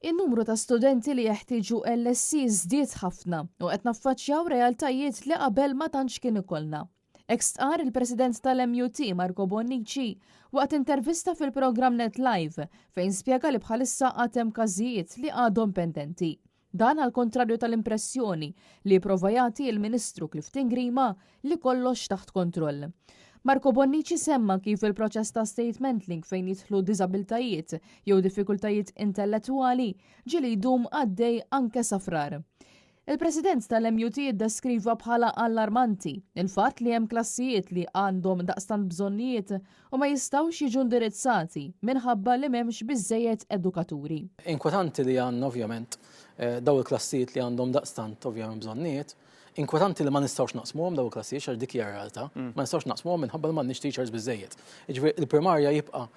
In-numru ta' studenti li jeħtieġu LSC żdied ħafna u qed naffaċċjaw realtajiet li qabel ma tantx kien ikollna. Ex-qar il-President tal-MUT Marco Bonnici waqt intervista fil-programm Net Live fejn spjega li bħalissa għatem każijiet li għadhom pendenti. Dan għal kontrarju tal-impressjoni li prova jagħti il-Ministru Clifton Grima li kollox taħt kontroll. Marco Bonnici semma kif il-proċess ta' statementling fejn jidħlu diżabiltajiet jew diffikultajiet intellettwali ġieli jdum għaddej anke safrar. Il-President tal-MUT jiddeskriva bħala allarmanti il-fatt li hemm klassijiet li għandhom daqstant bżonnijiet u ma jistgħux jiġu indirizzati minħabba li m'hemmx biżżejjed edukaturi. Inkwetanti li għandna ovvjament daw il-klassijiet li għandhom daqstant ovvjament bżonnijiet, inkwetanti li ma nistgħux naqsmuhom daw il-klassijiet għax dik hija realtà, ma nistgħux naqsmuhom minħabba li m'għandniex teachers biżżejjed. Jiġifieri il-primarja jibqa'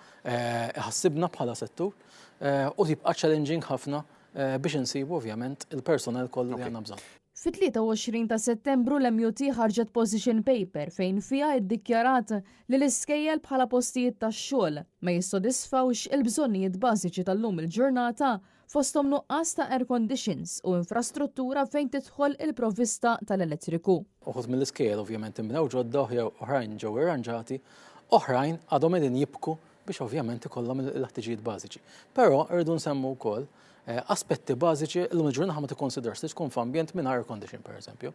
iħassibna bħala settur u tibqa' challenging ħafna biex insibu ovvjament il-personal kollu li għandna bżonn. Fit-23 ta' Settembru l-MUT ħarġet position paper fejn fiha iddikjarat li l-iskejjel bħala postijiet tax-xogħol ma jissodisfawx il-bżonnijiet bażiċi tal-lum il-ġurnata fosthom nuqqas ta' air conditions u infrastruttura fejn tidħol il-provvista tal-elettriku. Uħud mill-iskejjel ovvjament inbnew ġodda oħrajn ġew irranġati, oħrajn għadhom qegħdin jibku biex ovvjament ikollhom il-ħtiġijiet bażiċi. Però rridu nsemmu wkoll aspetti bażiċi li l-ġurnata ma tikkonsidrax li tkun f'ambjent minn air condition pereżempju.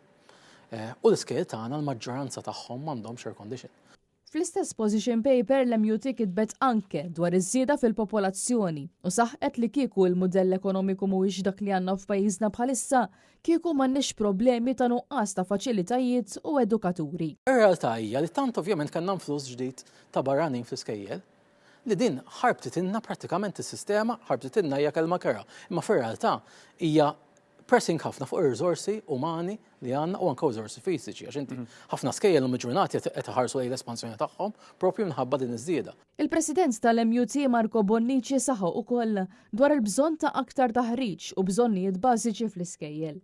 U l-iskejjel tagħna l-maġġoranza tagħhom m'għandhomx air condition. Fl-istess position paper l-MUT kitbet anke dwar iż-żieda fil-popolazzjoni u saħqet li kieku l-mudell ekonomiku mhuwiex dak li għandna f'pajjiżna bħalissa kieku m'għandniex problemi ta' nuqqas ta' faċilitajiet u edukaturi. Ir-realtà hija li tant ovvjament kellna flus ġdid ta' barranin fl-iskejjel li din ħarbtitilna prattikament is-sistema, ħarbtitilna hija kelma kera. Imma fir-realtà hija pressing ħafna fuq ir-riżorsi umani li għandna u anke riżorsi fiżiċi għax inti ħafna skejjel l-ġurnati qed iħarsu lejn l-espansjoni tagħhom proprju minħabba din iż-żieda. Il-President tal-MUT Marco Bonnici saħaq ukoll dwar il-bżonn ta' aktar taħriġ u bżonnijiet bażiċi fl-iskejjel.